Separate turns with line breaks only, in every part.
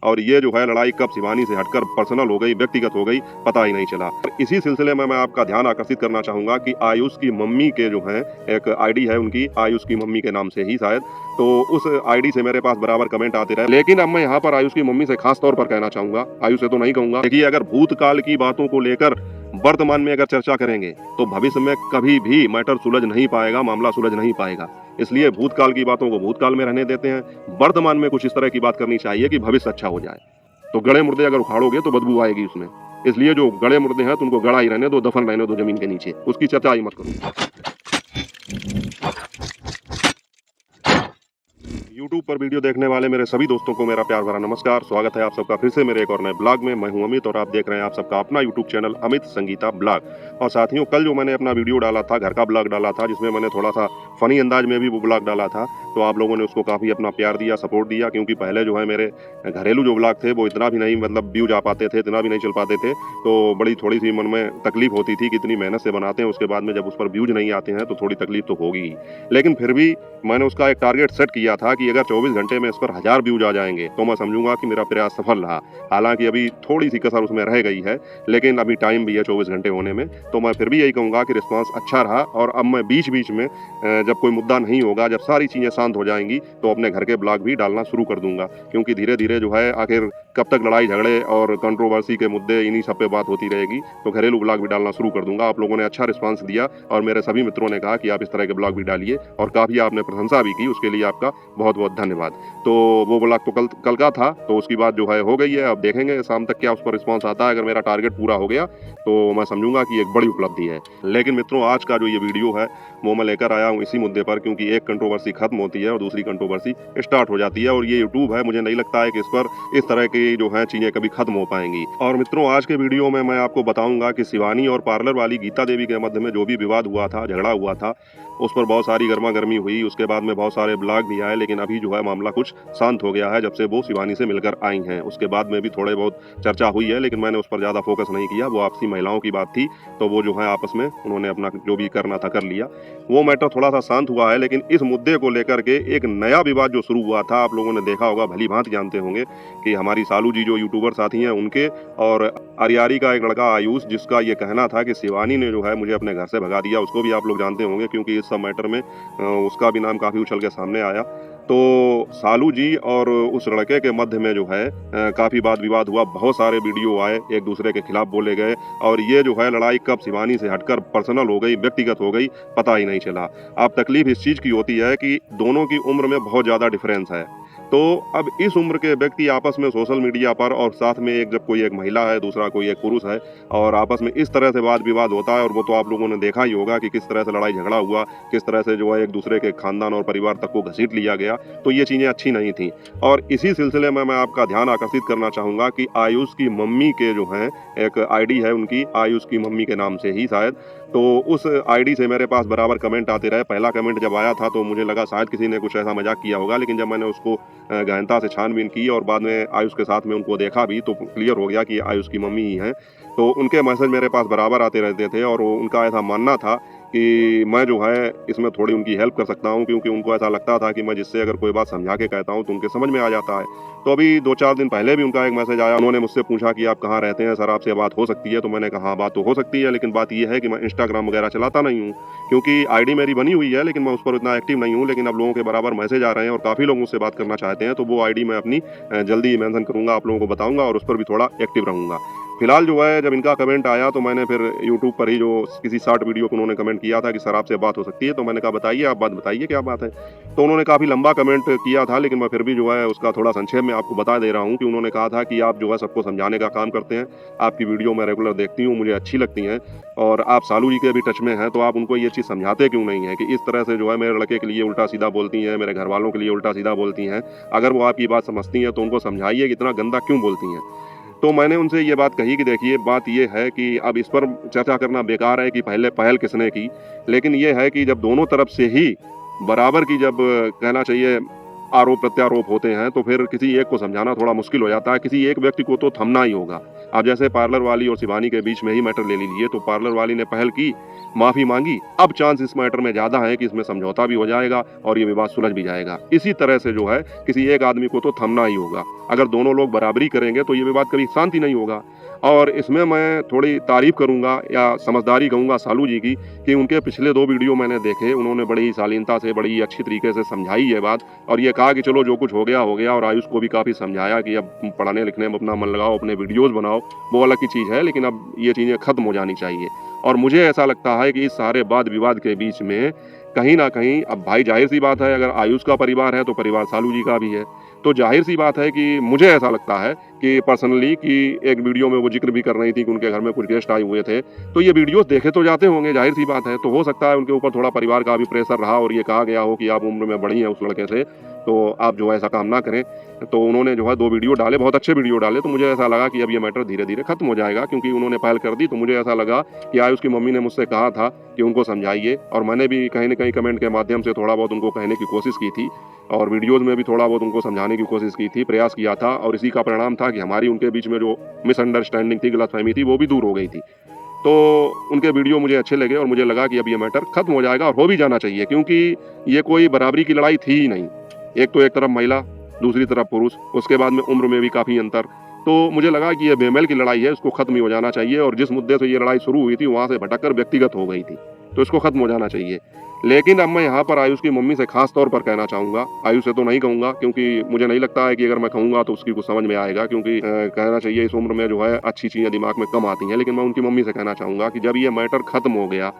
और ये जो है लड़ाई कब शिवानी से हटकर पर्सनल हो गई, व्यक्तिगत हो गई, पता ही नहीं चला। और इसी सिलसिले में मैं आपका ध्यान आकर्षित करना चाहूँगा कि आयुष की मम्मी के जो हैं एक आईडी है उनकी, आयुष की मम्मी के नाम से ही शायद, तो उस आईडी से मेरे पास बराबर कमेंट आते रहे। लेकिन अब मैं यहाँ पर आयुष की मम्मी से खास तौर पर कहना चाहूँगा, आयुष से तो नहीं कहूँगा। देखिए, अगर भूतकाल की बातों को लेकर वर्तमान में अगर चर्चा करेंगे तो भविष्य में कभी भी मैटर सुलझ नहीं पाएगा, मामला सुलझ नहीं पाएगा। इसलिए भूतकाल की बातों को भूतकाल में रहने देते हैं। वर्तमान में कुछ इस तरह की बात करनी चाहिए कि भविष्य अच्छा हो जाए। तो गड़े मुर्दे अगर उखाड़ोगे तो बदबू आएगी उसमें। इसलिए जो गड़े मुर्दे हैं तो उनको गड़ा ही रहने दो, दफन रहने दो जमीन के नीचे, उसकी चर्चा ही मत करो। यूट्यूब पर वीडियो देखने वाले मेरे सभी दोस्तों को मेरा प्यार भरा नमस्कार। स्वागत है आप सबका फिर से मेरे एक और नए ब्लॉग में। मैं हूं अमित और आप देख रहे हैं आप सबका अपना YouTube channel Amit Sangeeta blog. और साथियों, कल जो मैंने अपना वीडियो डाला था, घर का ब्लॉग डाला था, जिसमें मैंने थोड़ा सा फनी अंदाज में भी वो ब्लॉग डाला था, तो आप लोगों ने उसको काफ़ी अपना प्यार दिया, सपोर्ट दिया। क्योंकि पहले जो है मेरे घरेलू जो ब्लॉग थे वो इतना भी नहीं, मतलब व्यूज आ पाते थे, इतना भी नहीं चल पाते थे। तो बड़ी थोड़ी सी मन में तकलीफ होती थी कि इतनी मेहनत से बनाते हैं, उसके बाद में जब उस पर व्यूज नहीं आते हैं तो थोड़ी तकलीफ तो होगी ही। लेकिन फिर भी मैंने उसका एक टारगेट सेट किया था कि अगर 24 घंटे में इस पर 1000 व्यूज आ जाएंगे तो मैं समझूंगा कि मेरा प्रयास सफल रहा। हालांकि अभी थोड़ी सी कसर उसमें रह गई है, लेकिन अभी टाइम भी है 24 घंटे होने में। तो मैं फिर भी यही कहूँगा कि रिस्पांस अच्छा रहा। और अब मैं बीच बीच में जब कोई मुद्दा नहीं होगा, जब सारी चीज़ें शांत हो जाएंगी, तो अपने घर के ब्लॉग भी डालना शुरू कर दूंगा। क्योंकि धीरे धीरे जो है, आखिर कब तक लड़ाई झगड़े और कंट्रोवर्सी के मुद्दे, इन्हीं सब पे बात होती रहेगी। तो घरेलू ब्लॉग भी डालना शुरू कर दूंगा। आप लोगों ने अच्छा रिस्पांस दिया और मेरे सभी मित्रों ने कहा कि आप इस तरह के ब्लॉग भी डालिए, और काफ़ी आपने प्रशंसा भी की, उसके लिए आपका बहुत बहुत धन्यवाद। तो वो ब्लॉग तो कल का था, तो उसकी बात जो है हो गई है। अब देखेंगे शाम तक क्या उस पर रिस्पांस आता है। अगर मेरा टारगेट पूरा हो गया तो मैं समझूंगा कि एक बड़ी उपलब्धि है। लेकिन मित्रों, आज का जो ये वीडियो है वो मैं लेकर आया हूँ इसी मुद्दे पर, क्योंकि एक कंट्रोवर्सी खत्म होती है और दूसरी कंट्रोवर्सी स्टार्ट हो जाती है। और ये यूट्यूब है, मुझे नहीं लगता है कि इस पर इस तरह की जो है चीजें कभी खत्म हो पाएंगी। और मित्रों, आज के वीडियो में मैं आपको बताऊंगा कि शिवानी और पार्लर वाली गीता देवी के मध्य में जो भी विवाद हुआ था, झगड़ा हुआ था, उस पर बहुत सारी गर्मा गर्मी हुई। उसके बाद में बहुत सारे ब्लॉग भी आए, लेकिन अभी जो है मामला कुछ शांत हो गया है जब से वो शिवानी से मिलकर आई हैं। उसके बाद में भी थोड़े बहुत चर्चा हुई है, लेकिन मैंने उस पर ज़्यादा फोकस नहीं किया। वो आपसी महिलाओं की बात थी, तो वो जो है आपस में उन्होंने अपना जो भी करना था कर लिया। वो मैटर थोड़ा सा शांत हुआ है। लेकिन इस मुद्दे को लेकर के एक नया विवाद जो शुरू हुआ था, आप लोगों ने देखा होगा, भली भांति जानते होंगे कि हमारी सालू जी जो यूट्यूबर साथी हैं उनके, और अरियारी का एक लड़का आयुष, जिसका ये कहना था कि शिवानी ने जो है मुझे अपने घर से भगा दिया। उसको भी आप लोग जानते होंगे, क्योंकि इस सब मैटर में उसका भी नाम काफ़ी उछल के सामने आया। तो सालू जी और उस लड़के के मध्य में जो है काफ़ी वाद विवाद हुआ, बहुत सारे वीडियो आए, एक दूसरे के खिलाफ बोले गए। और ये जो है लड़ाई कब शिवानी से हटकर पर्सनल हो गई, व्यक्तिगत हो गई, पता ही नहीं चला। अब तकलीफ इस चीज़ की होती है कि दोनों की उम्र में बहुत ज़्यादा डिफरेंस है। तो अब इस उम्र के व्यक्ति आपस में सोशल मीडिया पर, और साथ में जब कोई एक महिला है, दूसरा कोई एक पुरुष है, और आपस में इस तरह से वाद विवाद होता है, और वो तो आप लोगों ने देखा ही होगा कि किस तरह से लड़ाई झगड़ा हुआ, किस तरह से जो है एक दूसरे के खानदान और परिवार तक को घसीट लिया गया। तो ये चीज़ें अच्छी नहीं थी। और इसी सिलसिले में मैं आपका ध्यान आकर्षित करना चाहूँगा कि आयुष की मम्मी के जो हैं एक आईडी है उनकी, आयुष की मम्मी के नाम से ही शायद, तो उस आईडी से मेरे पास बराबर कमेंट आते रहे। पहला कमेंट जब आया था तो मुझे लगा शायद किसी ने कुछ ऐसा मजाक किया होगा, लेकिन जब मैंने उसको गहनता से छानबीन की और बाद में आयुष के साथ में उनको देखा भी, तो क्लियर हो गया कि आयुष की मम्मी ही हैं। तो उनके मैसेज मेरे पास बराबर आते रहते थे, और उनका ऐसा मानना था कि मैं जो है इसमें थोड़ी उनकी हेल्प कर सकता हूं, क्योंकि उनको ऐसा लगता था कि मैं जिससे अगर कोई बात समझा के कहता हूं तो उनके समझ में आ जाता है। तो अभी 2-4 दिन पहले भी उनका एक मैसेज आया। उन्होंने मुझसे पूछा कि आप कहाँ रहते हैं सर, आपसे बात हो सकती है? तो मैंने कहा हाँ, बात तो हो सकती है, लेकिन बात यह है कि मैं इंस्टाग्राम वगैरह चलाता नहीं हूँ। क्योंकि आईडी मेरी बनी हुई है, लेकिन मैं उस पर उतना एक्टिव नहीं हूँ। लेकिन अब लोगों के बराबर मैसेज आ रहे हैं और काफ़ी लोग मुझसे बात करना चाहते हैं, तो वो आईडी मैं अपनी जल्दी मेंशन करूँगा, आप लोगों को बताऊँगा, और उस पर भी थोड़ा एक्टिव रहूँगा। फिलहाल जो है, जब इनका कमेंट आया तो मैंने फिर यूट्यूब पर ही जो किसी शॉर्ट वीडियो को उन्होंने कमेंट किया था कि सर आपसे बात हो सकती है, तो मैंने कहा बताइए, आप बात बताइए क्या बात है। तो उन्होंने काफ़ी लंबा कमेंट किया था, लेकिन मैं फिर भी जो है उसका थोड़ा संक्षेप में आपको बता दे रहा हूँ कि उन्होंने कहा था कि आप जो है सबको समझाने का काम करते हैं, आपकी वीडियो मैं रेगुलर देखती हूँ, मुझे अच्छी लगती हैं, और आप सालू जी के भी टच में हैं, तो आप उनको ये चीज़ समझाते क्यों नहीं है कि इस तरह से जो है मेरे लड़के के लिए उल्टा सीधा बोलती हैं, मेरे घर वालों के लिए उल्टा सीधा बोलती हैं। अगर वो आपकी बात समझती हैं तो उनको समझाइए कि इतना गंदा क्यों बोलती हैं। तो मैंने उनसे ये बात कही कि देखिए, बात ये है कि अब इस पर चर्चा करना बेकार है कि पहले पहल किसने की, लेकिन ये है कि जब दोनों तरफ से ही बराबर की, जब कहना चाहिए, आरोप प्रत्यारोप होते हैं, तो फिर किसी एक को समझाना थोड़ा मुश्किल हो जाता है। किसी एक व्यक्ति को तो थमना ही होगा। अब जैसे पार्लर वाली और शिवानी के बीच में ही मैटर ले लीजिए, तो पार्लर वाली ने पहल की, माफी मांगी। अब चांस इस मैटर में ज्यादा है कि इसमें समझौता भी हो जाएगा और ये विवाद सुलझ भी जाएगा। इसी तरह से जो है किसी एक आदमी को तो थमना ही होगा। अगर दोनों लोग बराबरी करेंगे तो ये विवाद कभी शांति नहीं होगा। और इसमें मैं थोड़ी तारीफ़ करूँगा या समझदारी कहूँगा सालू जी की, कि उनके पिछले 2 वीडियो मैंने देखे, उन्होंने बड़ी ही शालीनता से, बड़ी ही अच्छी तरीके से समझाई ये बात और ये कहा कि चलो जो कुछ हो गया, हो गया। और आयुष को भी काफ़ी समझाया कि अब पढ़ने लिखने में अपना मन लगाओ, अपने वीडियोज़ बनाओ, वो अलग की चीज़ है, लेकिन अब ये चीज़ें खत्म हो जानी चाहिए। और मुझे ऐसा लगता है कि इस सारे वाद-विवाद के बीच में कहीं न कहीं, अब भाई ज़ाहिर-सी बात है, अगर आयुष का परिवार है तो परिवार सालू जी का भी है। तो ज़ाहिर-सी बात है कि मुझे ऐसा लगता है कि पर्सनली, कि एक वीडियो में वो ज़िक्र भी कर रही थी कि उनके घर में कुछ गेस्ट आए हुए थे। तो ये वीडियोज़ देखे तो जाते होंगे, ज़ाहिर-सी बात है। तो हो सकता है उनके ऊपर थोड़ा परिवार का भी प्रेशर रहा और ये कहा गया हो कि आप उम्र में बड़ी हैं उस लड़के से, तो आप जो है ऐसा काम ना करें। तो उन्होंने जो है 2 वीडियो डाले, बहुत अच्छे वीडियो डाले। तो मुझे ऐसा लगा कि अब ये मैटर धीरे-धीरे खत्म हो जाएगा, क्योंकि उन्होंने पहल कर दी। तो मुझे ऐसा लगा कि आयुष की मम्मी ने मुझसे कहा था कि उनको समझाइए, और मैंने भी कहीं न कहीं कमेंट के माध्यम से थोड़ा बहुत उनको कहने की कोशिश की थी और वीडियोज़ में भी थोड़ा बहुत उनको समझाने की कोशिश की थी, प्रयास किया था। और इसी का परिणाम था कि हमारी उनके बीच में जो मिसअंडरस्टैंडिंग थी, गलतफ़हमी थी, वो भी दूर हो गई थी। तो उनके वीडियो मुझे अच्छे लगे और मुझे लगा कि अब ये मैटर खत्म हो जाएगा और हो भी जाना चाहिए, क्योंकि ये कोई बराबरी की लड़ाई थी ही नहीं। एक तो एक तरफ महिला, दूसरी तरफ पुरुष, उसके बाद में उम्र में भी काफ़ी अंतर। तो मुझे लगा कि ये बेमेल की लड़ाई है, इसको खत्म ही हो जाना चाहिए। और जिस मुद्दे से ये लड़ाई शुरू हुई थी, वहाँ से भटक कर व्यक्तिगत हो गई थी, तो इसको खत्म हो जाना चाहिए। लेकिन अब मैं यहाँ पर आयुष की मम्मी से खास तौर पर कहना चाहूँगा, आयुष से तो नहीं कहूँगा, क्योंकि मुझे नहीं लगता है कि अगर मैं कहूँगा तो उसकी कुछ समझ में आएगा, क्योंकि कहना चाहिए इस उम्र में जो है अच्छी चीज़ें दिमाग में कम आती हैं। लेकिन मैं उनकी मम्मी से कहना चाहूँगा कि जब ये मैटर खत्म हो गया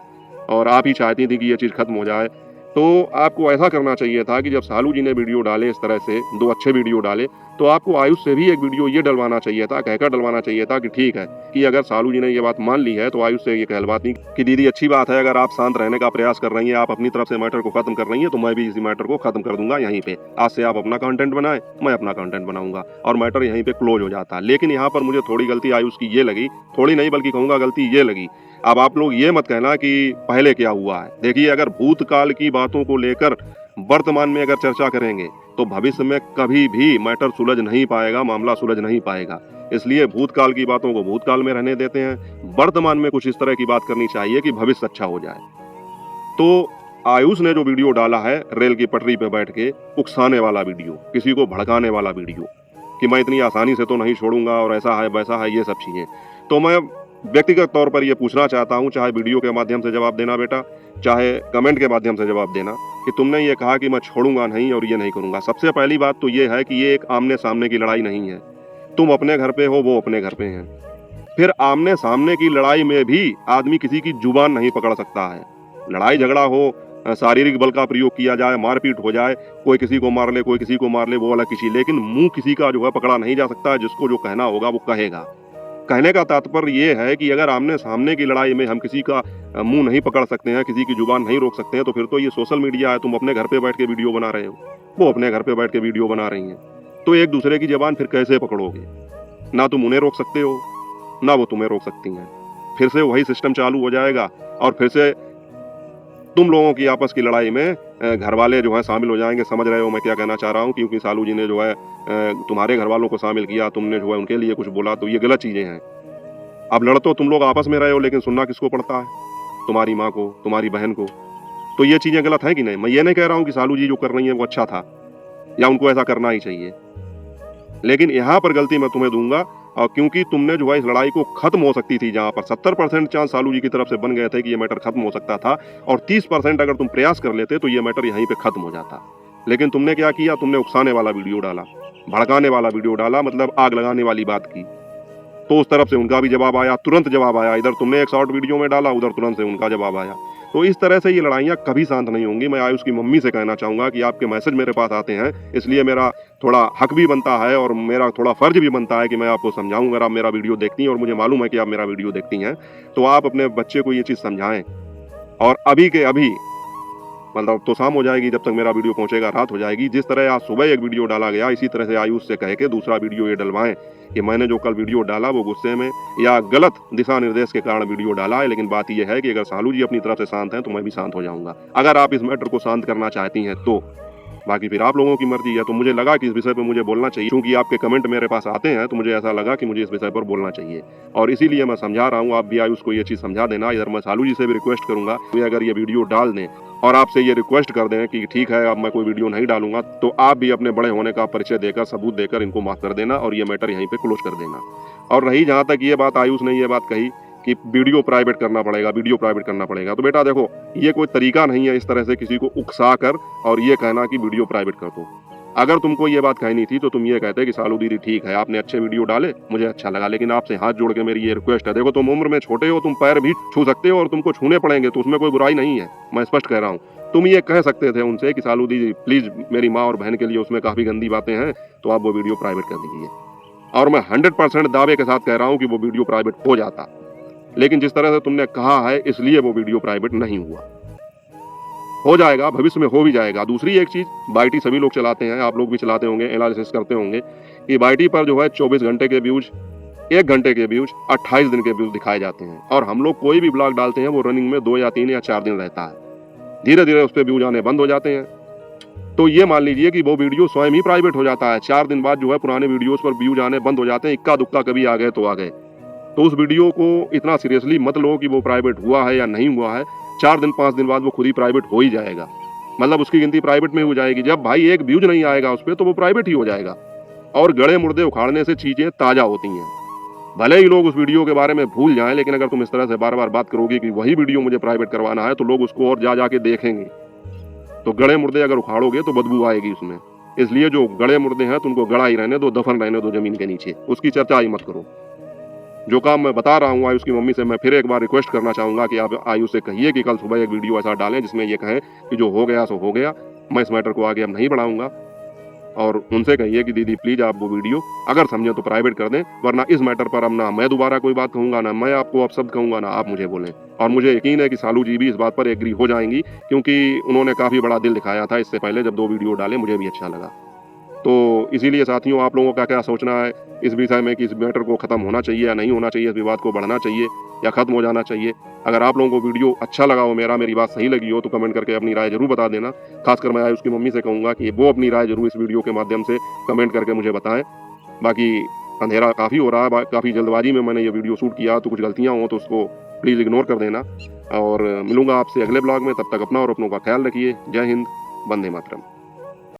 और आप ही चाहती थी कि ये चीज़ खत्म हो जाए, तो आपको ऐसा करना चाहिए था कि जब सालू जी ने वीडियो डाले, इस तरह से 2 अच्छे वीडियो डाले, तो आपको आयुष से भी एक वीडियो ये डलवाना चाहिए था, कहकर डलवाना चाहिए था कि ठीक है, कि अगर सालू जी ने ये बात मान ली है तो आयुष से ये कहलवाती कि दीदी अच्छी बात है, अगर आप शांत रहने का प्रयास कर रही हैं, आप अपनी तरफ से मैटर को खत्म कर रही हैं, तो मैं भी इसी मैटर को खत्म कर दूंगा यहीं पे। आज से आप अपना कंटेंट बनाएं, मैं अपना कंटेंट बनाऊंगा और मैटर यहीं पे क्लोज हो जाता। लेकिन यहाँ पर मुझे थोड़ी गलती आयुष की ये लगी, थोड़ी नहीं बल्कि कहूँगा गलती ये लगी। अब आप लोग ये मत कहना कि पहले क्या हुआ है। देखिए, अगर भूतकाल की बातों को लेकर वर्तमान में अगर चर्चा करेंगे, तो भविष्य में कभी भी मैटर सुलझ नहीं पाएगा, मामला सुलझ नहीं पाएगा। इसलिए भूतकाल की बातों को भूतकाल में रहने देते हैं। वर्तमान में कुछ इस तरह की बात करनी चाहिए कि भविष्य अच्छा हो जाए। तो आयुष ने जो वीडियो डाला है, रेल की पटरी पे बैठ के उकसाने वाला वीडियो, किसी को भड़काने वाला वीडियो, कि मैं इतनी आसानी से तो नहीं छोड़ूंगा और ऐसा है वैसा है, ये सब चीजें, तो मैं व्यक्तिगत तौर पर ये पूछना चाहता हूँ, चाहे वीडियो के माध्यम से जवाब देना बेटा, चाहे कमेंट के माध्यम से जवाब देना, कि तुमने ये कहा कि मैं छोड़ूंगा नहीं और ये नहीं करूंगा। सबसे पहली बात तो ये है कि ये एक आमने सामने की लड़ाई नहीं है। तुम अपने घर पे हो, वो अपने घर पे हैं। फिर आमने सामने की लड़ाई में भी आदमी किसी की जुबान नहीं पकड़ सकता है। लड़ाई झगड़ा हो, शारीरिक बल का प्रयोग किया जाए, मारपीट हो जाए, कोई किसी को मार ले, कोई किसी को मार ले, वो अलग की चीज, लेकिन मुंह किसी का जो है पकड़ा नहीं जा सकता है। जिसको जो कहना होगा वो कहेगा। कहने का तात्पर्य ये है कि अगर आमने सामने की लड़ाई में हम किसी का मुंह नहीं पकड़ सकते हैं, किसी की जुबान नहीं रोक सकते हैं, तो फिर तो ये सोशल मीडिया है। तुम अपने घर पे बैठ के वीडियो बना रहे हो, वो अपने घर पे बैठ के वीडियो बना रही हैं, तो एक दूसरे की जुबान फिर कैसे पकड़ोगे? ना तुम उन्हें रोक सकते हो, ना वो तुम्हें रोक सकती हैं। फिर से वही सिस्टम चालू हो जाएगा और फिर से तुम लोगों की आपस की लड़ाई में घर वाले जो है शामिल हो जाएंगे। समझ रहे हो मैं क्या कहना चाह रहा हूँ? क्योंकि सालू जी ने जो है तुम्हारे घर वालों को शामिल किया, तुमने जो है उनके लिए कुछ बोला, तो ये गलत चीजें हैं। अब लड़ तो तुम लोग आपस में रहे हो, लेकिन सुनना किसको पड़ता है? तुम्हारी माँ को, तुम्हारी बहन को। तो ये चीजें गलत है कि नहीं? मैं ये नहीं कह रहा हूँ कि सालू जी जो कर रही हैं वो अच्छा था या उनको ऐसा करना ही चाहिए, लेकिन यहाँ पर गलती मैं तुम्हें दूंगा। और क्योंकि तुमने जो है इस लड़ाई को खत्म हो सकती थी, जहां पर 70% चांस सालू जी की तरफ से बन गए थे कि ये मैटर खत्म हो सकता था, और 30% अगर तुम प्रयास कर लेते तो ये मैटर यहीं पे खत्म हो जाता। लेकिन तुमने क्या किया? तुमने उकसाने वाला वीडियो डाला, भड़काने वाला वीडियो डाला, मतलब आग लगाने वाली बात की। तो उस तरफ से उनका भी जवाब आया, तुरंत जवाब आया। इधर तुमने एक शॉर्ट वीडियो में डाला, उधर तुरंत से उनका जवाब आया। तो इस तरह से ये लड़ाइयाँ कभी शांत नहीं होंगी। मैं आयुष की मम्मी से कहना चाहूंगा कि आपके मैसेज मेरे पास आते हैं, इसलिए मेरा थोड़ा हक भी बनता है और मेरा थोड़ा फर्ज भी बनता है कि मैं आपको समझाऊं। अगर आप मेरा वीडियो देखती हैं, और मुझे मालूम है कि आप मेरा वीडियो देखती हैं, तो आप अपने बच्चे को ये चीज़ समझाएं। और अभी के अभी, मतलब तो शाम हो जाएगी, जब तक मेरा वीडियो पहुंचेगा रात हो जाएगी। जिस तरह आज सुबह एक वीडियो डाला गया, इसी तरह से आयुष से कह के दूसरा वीडियो ये डलवाएं कि मैंने जो कल वीडियो डाला वो गुस्से में या गलत दिशा निर्देश के कारण वीडियो डाला है। लेकिन बात यह है कि अगर सालू जी अपनी तरफ से शांत हैं तो मैं भी शांत हो जाऊंगा। अगर आप इस मैटर को शांत करना चाहती हैं तो बाकी फिर आप लोगों की मर्जी है। तो मुझे लगा कि इस विषय पे मुझे बोलना चाहिए, क्योंकि आपके कमेंट मेरे पास आते हैं, तो मुझे ऐसा लगा कि मुझे इस विषय पर बोलना चाहिए और इसीलिए मैं समझा रहा हूँ। आप भी आयुष को ये चीज़ समझा देना। इधर मैं सालू जी से भी रिक्वेस्ट करूंगा कि अगर ये वीडियो डाल दें और आपसे ये रिक्वेस्ट कर दें कि ठीक है अब मैं कोई वीडियो नहीं डालूंगा, तो आप भी अपने बड़े होने का परिचय देकर, सबूत देकर इनको माफ कर देना और ये मैटर यहीं पे क्लोज कर देना। और रही जहाँ तक ये बात, आयुष ने ये बात कही कि वीडियो प्राइवेट करना पड़ेगा, वीडियो प्राइवेट करना पड़ेगा, तो बेटा देखो, ये कोई तरीका नहीं है इस तरह से किसी को उकसा कर और ये कहना कि वीडियो प्राइवेट कर दो। अगर तुमको ये बात कहनी थी तो तुम ये कहते कि सालू दीदी ठीक है, आपने अच्छे वीडियो डाले, मुझे अच्छा लगा, लेकिन आपसे हाथ जोड़ के मेरी ये रिक्वेस्ट है, देखो तुम उम्र में छोटे हो, तुम पैर भी छू सकते हो और तुमको छूने पड़ेंगे, तो उसमें कोई बुराई नहीं है, मैं स्पष्ट कह रहा हूँ। तुम ये कह सकते थे उनसे कि सालू दीदी प्लीज मेरी माँ और बहन के लिए उसमें काफी गंदी बातें हैं, तो आप वो वीडियो प्राइवेट कर दीजिए। और मैं 100% दावे के साथ कह रहा हूँ कि वो वीडियो प्राइवेट हो जाता, लेकिन जिस तरह से तुमने कहा है इसलिए वो वीडियो प्राइवेट नहीं हुआ। हो जाएगा, भविष्य में हो भी जाएगा। दूसरी एक चीज, बाईटी सभी लोग चलाते हैं, आप लोग भी चलाते होंगे, एनालिसिस करते होंगे कि बाईटी पर जो है 24 घंटे के व्यूज, 1 घंटे के व्यूज, 28 दिन के व्यूज दिखाए जाते हैं और हम लोग कोई भी ब्लॉग डालते हैं वो रनिंग में 2 या 3 या 4 दिन रहता है, धीरे धीरे उस पर व्यूज आने बंद हो जाते हैं। तो ये मान लीजिए कि वो वीडियो स्वयं ही प्राइवेट हो जाता है। 4 दिन बाद जो है पुराने वीडियोस पर व्यूज आने बंद हो जाते हैं, इक्का दुक्का कभी आ गए तो आ गए। तो उस वीडियो को इतना सीरियसली मत लो कि वो प्राइवेट हुआ है या नहीं हुआ है। 4 दिन 5 दिन बाद वो खुद ही प्राइवेट हो ही जाएगा, मतलब उसकी गिनती प्राइवेट में हो जाएगी। जब भाई एक व्यूज नहीं आएगा उस पर तो वो प्राइवेट ही हो जाएगा। और गड़े मुर्दे उखाड़ने से चीजें ताजा होती हैं। भले ही लोग उस वीडियो के बारे में भूल जाएं, लेकिन अगर तुम इस तरह से बार बार बात करोगे कि वही वीडियो मुझे प्राइवेट करवाना है, तो लोग उसको और जा जाके देखेंगे। तो गड़े मुर्दे अगर उखाड़ोगे तो बदबू आएगी उसमें। इसलिए जो गड़े मुर्दे हैं तो उनको गड़ा ही रहने दो, दफन रहने दो जमीन के नीचे, उसकी चर्चा ही मत करो। जो काम मैं बता रहा हूँ आयुष की मम्मी से, मैं फिर एक बार रिक्वेस्ट करना चाहूंगा कि आप आयुष से कहिए कि कल सुबह एक वीडियो ऐसा डालें जिसमें ये कहें कि जो हो गया सो हो गया, मैं इस मैटर को आगे अब नहीं बढ़ाऊंगा। और उनसे कहिए कि दीदी प्लीज आप वो वीडियो अगर समझे तो प्राइवेट कर दें, वरना इस मैटर पर अब ना मैं दोबारा कोई बात कहूंगा, ना मैं आपको अपशब्द कहूंगा, ना आप मुझे बोलें। और मुझे यकीन है कि सालू जी भी इस बात पर एग्री हो जाएंगी, क्योंकि उन्होंने काफी बड़ा दिल दिखाया था इससे पहले जब 2 वीडियो डाले, मुझे भी अच्छा लगा। तो इसीलिए साथियों, आप लोगों का क्या सोचना है इस विषय में कि इस मैटर को खत्म होना चाहिए या नहीं होना चाहिए, इस विवाद को बढ़ना चाहिए या खत्म हो जाना चाहिए? अगर आप लोगों को वीडियो अच्छा लगा हो, मेरी बात सही लगी हो, तो कमेंट करके अपनी राय जरूर बता देना। खासकर मैं उसकी मम्मी से कहूंगा कि वो अपनी राय जरूर इस वीडियो के माध्यम से कमेंट करके मुझे बताएं। बाकी अंधेरा काफ़ी हो रहा है, काफ़ी जल्दबाजी में मैंने ये वीडियो शूट किया, तो कुछ गलतियाँ हों तो उसको प्लीज़ इग्नोर कर देना। और मिलूंगा आपसे अगले ब्लॉग में, तब तक अपना और अपनों का ख्याल रखिए। जय हिंद, वंदे मातरम।